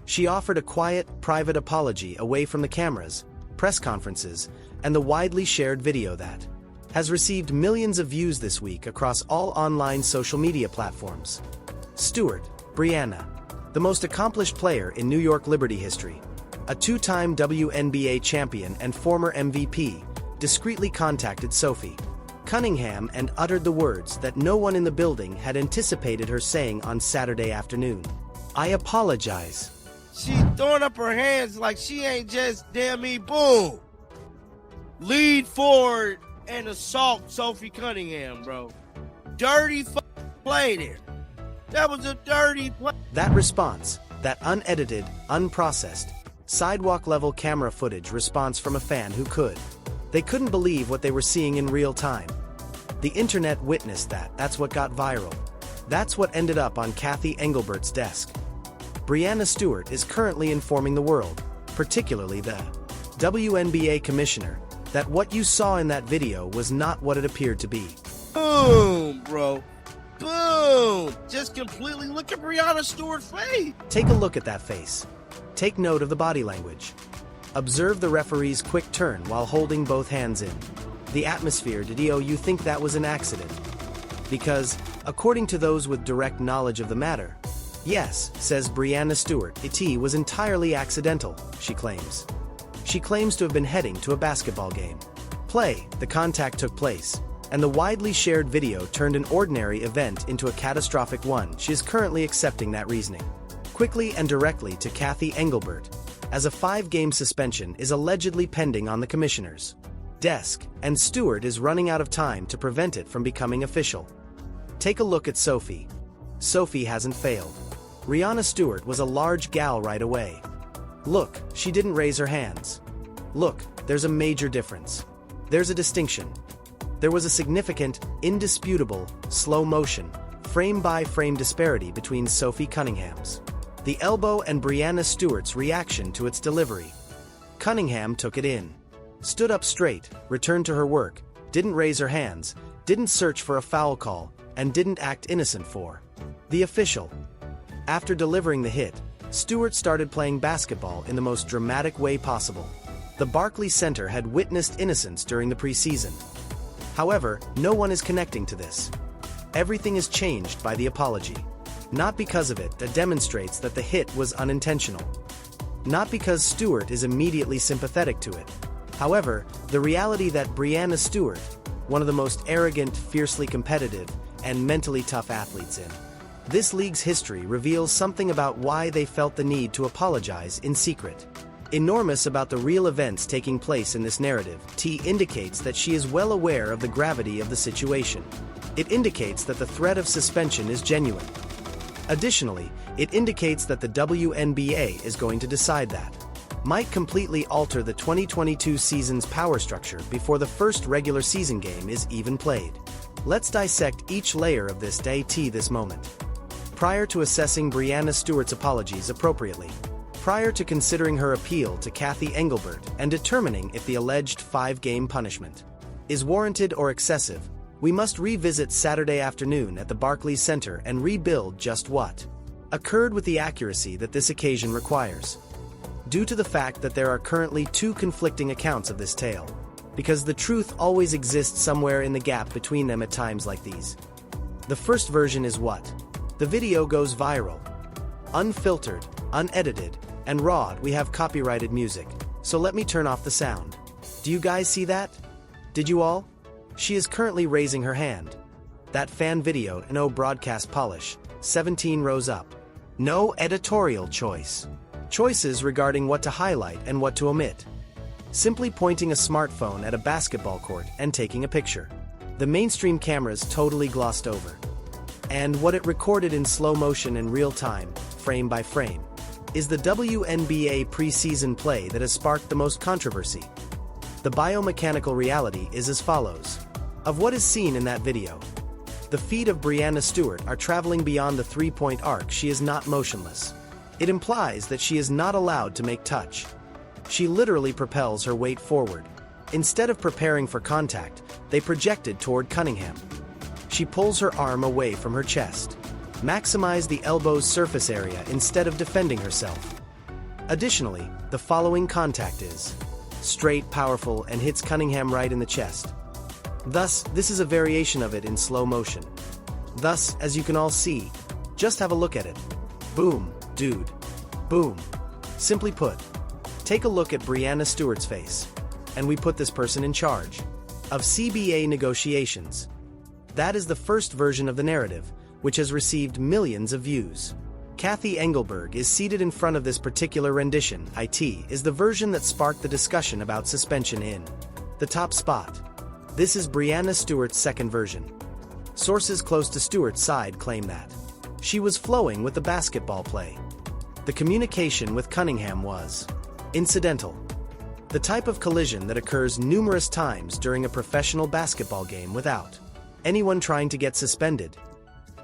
She offered a quiet, private apology away from the cameras, press conferences, and the widely shared video that has received millions of views this week across all online social media platforms. Stewart, Breanna, the most accomplished player in New York Liberty history, a two-time WNBA champion and former MVP, discreetly contacted Sophie Cunningham and uttered the words that no one in the building had anticipated her saying on Saturday afternoon. "I apologize." She throwing up her hands like she ain't just damn me, boom. Lead forward and assault Sophie Cunningham, bro. Dirty play there. That was a dirty play. That response, that unedited, unprocessed, sidewalk-level camera footage response from a fan who could. They couldn't believe what they were seeing in real time. The internet witnessed that. That's what got viral. That's what ended up on Cathy Engelbert's desk. Breanna Stewart is currently informing the world, particularly the WNBA commissioner, that what you saw in that video was not what it appeared to be. Boom, bro. Boom. Just completely look at Breanna Stewart's face. Take a look at that face. Take note of the body language. Observe the referee's quick turn while holding both hands in. The atmosphere. Did you think that was an accident? Because, according to those with direct knowledge of the matter, yes, says Breanna Stewart, it was entirely accidental, she claims. She claims to have been heading to a basketball game. The contact took place, and the widely shared video turned an ordinary event into a catastrophic one. She is currently accepting that reasoning. Quickly and directly to Cathy Engelbert, as a 5-game suspension is allegedly pending on the commissioner's desk, and Stewart is running out of time to prevent it from becoming official. Take a look at Sophie. Sophie hasn't failed. Breanna Stewart was a large gal right away. Look, she didn't raise her hands. Look, there's a major difference. There's a distinction. There was a significant, indisputable, slow motion, frame-by-frame disparity between Sophie Cunningham's the elbow and Breanna Stewart's reaction to its delivery. Cunningham took it in, stood up straight, returned to her work, didn't raise her hands, didn't search for a foul call, and didn't act innocent for the official. After delivering the hit, Stewart started playing basketball in the most dramatic way possible. The Barclays Center had witnessed innocence during the preseason. However, no one is connecting to this. Everything is changed by the apology. Not because of it, that demonstrates that the hit was unintentional. Not because Stewart is immediately sympathetic to it. However, the reality that Breanna Stewart, one of the most arrogant, fiercely competitive, and mentally tough athletes in this league's history, reveals something about why they felt the need to apologize in secret. Enormous about the real events taking place in this narrative, indicates that she is well aware of the gravity of the situation. It indicates that the threat of suspension is genuine. Additionally, it indicates that the WNBA is going to decide that might completely alter the 2022 season's power structure before the first regular season game is even played. Let's dissect each layer of this this moment. Prior to assessing Breanna Stewart's apologies appropriately, prior to considering her appeal to Cathy Engelbert and determining if the alleged 5-game punishment is warranted or excessive, we must revisit Saturday afternoon at the Barclays Center and rebuild just what occurred with the accuracy that this occasion requires. Due to the fact that there are currently 2 conflicting accounts of this tale, because the truth always exists somewhere in the gap between them at times like these. The first version is what? The video goes viral. Unfiltered, unedited, and raw. We have copyrighted music, so let me turn off the sound. Do you guys see that? Did you all? She is currently raising her hand. That fan video, no broadcast polish, 17 rows up. No editorial choice. Choices regarding what to highlight and what to omit. Simply pointing a smartphone at a basketball court and taking a picture. The mainstream cameras totally glossed over. And what it recorded in slow motion in real time, frame by frame, is the WNBA preseason play that has sparked the most controversy. The biomechanical reality is as follows. Of what is seen in that video, the feet of Breanna Stewart are traveling beyond the 3-point arc. She is not motionless. It implies that she is not allowed to make touch. She literally propels her weight forward. Instead of preparing for contact, they projected toward Cunningham. She pulls her arm away from her chest. Maximize the elbow's surface area instead of defending herself. Additionally, the following contact is straight, powerful, and hits Cunningham right in the chest. Thus, this is a variation of it in slow motion. Thus, as you can all see, just have a look at it. Boom, dude. Boom. Simply put, take a look at Breanna Stewart's face, and we put this person in charge of CBA negotiations. That is the first version of the narrative, which has received millions of views. Cathy Engelbert is seated in front of this particular rendition. It is the version that sparked the discussion about suspension in the top spot. This is Breanna Stewart's second version. Sources close to Stewart's side claim that she was flowing with the basketball play. The communication with Cunningham was incidental. The type of collision that occurs numerous times during a professional basketball game without anyone trying to get suspended.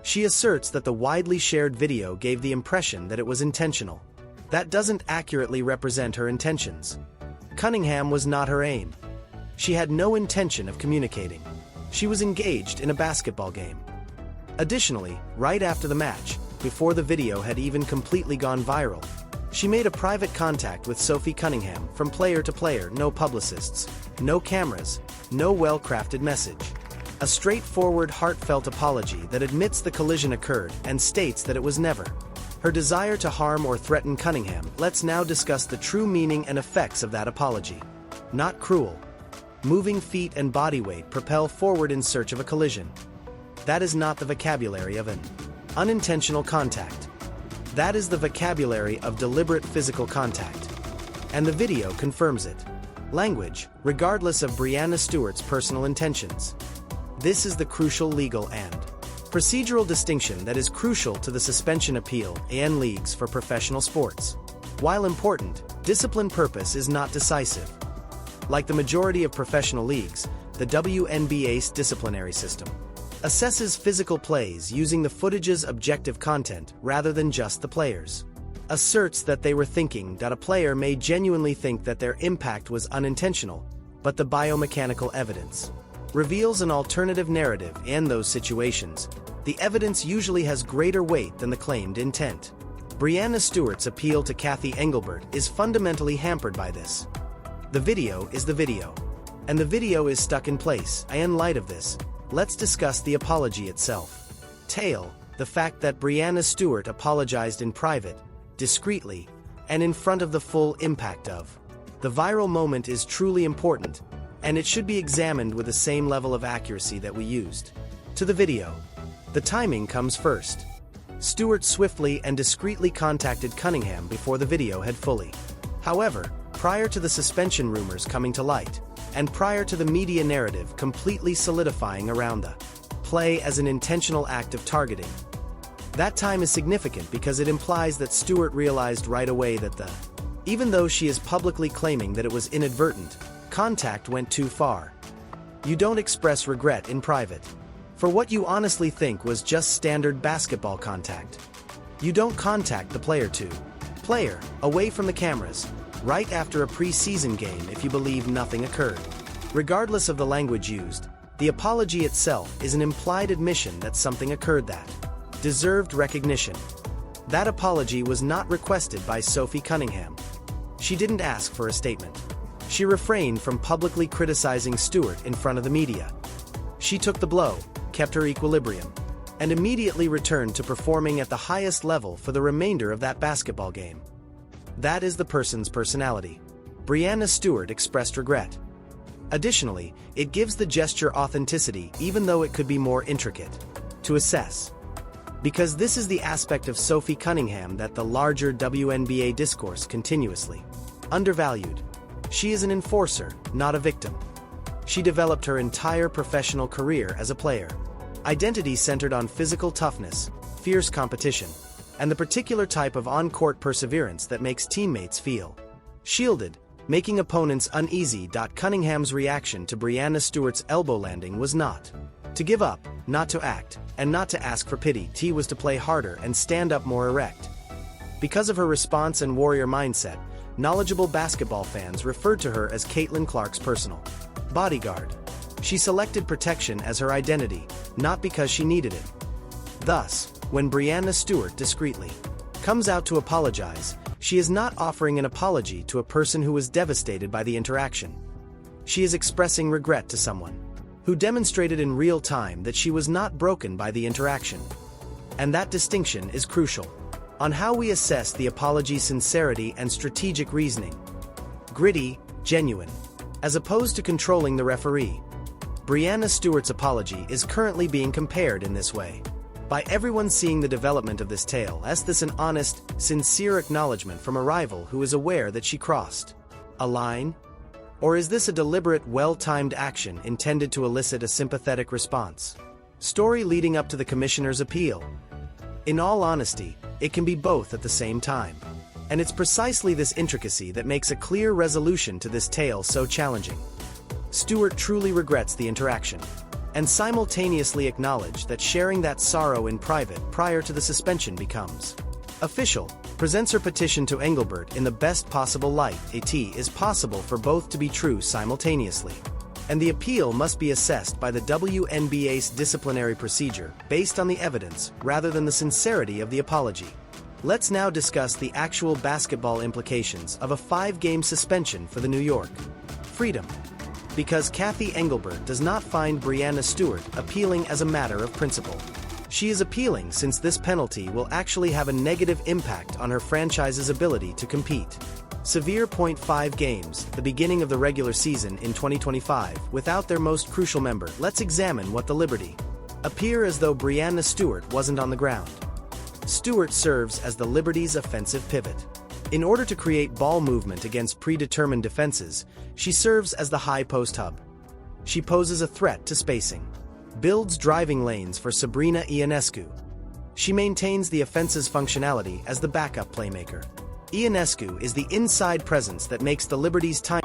She asserts that the widely shared video gave the impression that it was intentional. That doesn't accurately represent her intentions. Cunningham was not her aim. She had no intention of communicating. She was engaged in a basketball game. Additionally, right after the match, before the video had even completely gone viral, she made a private contact with Sophie Cunningham from player to player, no publicists, no cameras, no well-crafted message. A straightforward, heartfelt apology that admits the collision occurred and states that it was never her desire to harm or threaten Cunningham. Let's now discuss the true meaning and effects of that apology. Not cruel. Moving feet and body weight propel forward in search of a collision. That is not the vocabulary of an unintentional contact. That is the vocabulary of deliberate physical contact. And the video confirms it. Language, regardless of Breanna Stewart's personal intentions. This is the crucial legal and procedural distinction that is crucial to the suspension appeal and leagues for professional sports. While important, discipline purpose is not decisive. Like the majority of professional leagues, the WNBA's disciplinary system assesses physical plays using the footage's objective content rather than just the players. Asserts that they were thinking that a player may genuinely think that their impact was unintentional, but the biomechanical evidence reveals an alternative narrative. In those situations, the evidence usually has greater weight than the claimed intent. Breanna Stewart's appeal to Cathy Engelbert is fundamentally hampered by this. The video is the video, and the video is stuck in place. In light of this, let's discuss the apology itself. The fact that Breanna Stewart apologized in private, discreetly, and in front of the full impact of the viral moment is truly important, and it should be examined with the same level of accuracy that we used. To the video. The timing comes first. Stewart swiftly and discreetly contacted Cunningham before the video had fully. However, prior to the suspension rumors coming to light, and prior to the media narrative completely solidifying around the play as an intentional act of targeting. That time is significant because it implies that Stewart realized right away that even though she is publicly claiming that it was inadvertent, contact went too far. You don't express regret in private for what you honestly think was just standard basketball contact. You don't contact the player away from the cameras right after a preseason game if you believe nothing occurred. Regardless of the language used, the apology itself is an implied admission that something occurred that deserved recognition. That apology was not requested by Sophie Cunningham. She didn't ask for a statement. She refrained from publicly criticizing Stewart in front of the media. She took the blow, kept her equilibrium, and immediately returned to performing at the highest level for the remainder of that basketball game. That is the person's personality. Breanna Stewart expressed regret. Additionally, it gives the gesture authenticity even though it could be more intricate to assess. Because this is the aspect of Sophie Cunningham that the larger WNBA discourse continuously undervalued. She is an enforcer, not a victim. She developed her entire professional career as a player. Identity centered on physical toughness, fierce competition, and the particular type of on-court perseverance that makes teammates feel shielded, making opponents uneasy. Cunningham's reaction to Breanna Stewart's elbow landing was not to give up, not to act, and not to ask for pity. T was to play harder and stand up more erect. Because of her response and warrior mindset, knowledgeable basketball fans referred to her as Caitlin Clark's personal bodyguard. She selected protection as her identity, not because she needed it. Thus, when Breanna Stewart discreetly comes out to apologize, she is not offering an apology to a person who was devastated by the interaction. She is expressing regret to someone who demonstrated in real time that she was not broken by the interaction. And that distinction is crucial on how we assess the apology's sincerity and strategic reasoning. Gritty, genuine, as opposed to controlling the referee. Breanna Stewart's apology is currently being compared in this way, by everyone seeing the development of this tale as this an honest, sincere acknowledgement from a rival who is aware that she crossed a line? Or is this a deliberate, well-timed action intended to elicit a sympathetic response? Story leading up to the commissioner's appeal. In all honesty, it can be both at the same time. And it's precisely this intricacy that makes a clear resolution to this tale so challenging. Stewart truly regrets the interaction, and simultaneously acknowledge that sharing that sorrow in private prior to the suspension becomes official, presents her petition to Engelbert in the best possible light. It is possible for both to be true simultaneously, and the appeal must be assessed by the WNBA's disciplinary procedure based on the evidence rather than the sincerity of the apology. Let's now discuss the actual basketball implications of a 5-game suspension for the New York Freedom. Because Cathy Engelbert does not find Breanna Stewart appealing as a matter of principle. She is appealing since this penalty will actually have a negative impact on her franchise's ability to compete. Severe 0.5 games, the beginning of the regular season in 2025, without their most crucial member. Let's examine what the Liberty appear as though Breanna Stewart wasn't on the ground. Stewart serves as the Liberty's offensive pivot. In order to create ball movement against predetermined defenses, she serves as the high post hub. She poses a threat to spacing, builds driving lanes for Breanna Stewart. She maintains the offense's functionality as the backup playmaker. Stewart is the inside presence that makes the Liberty's time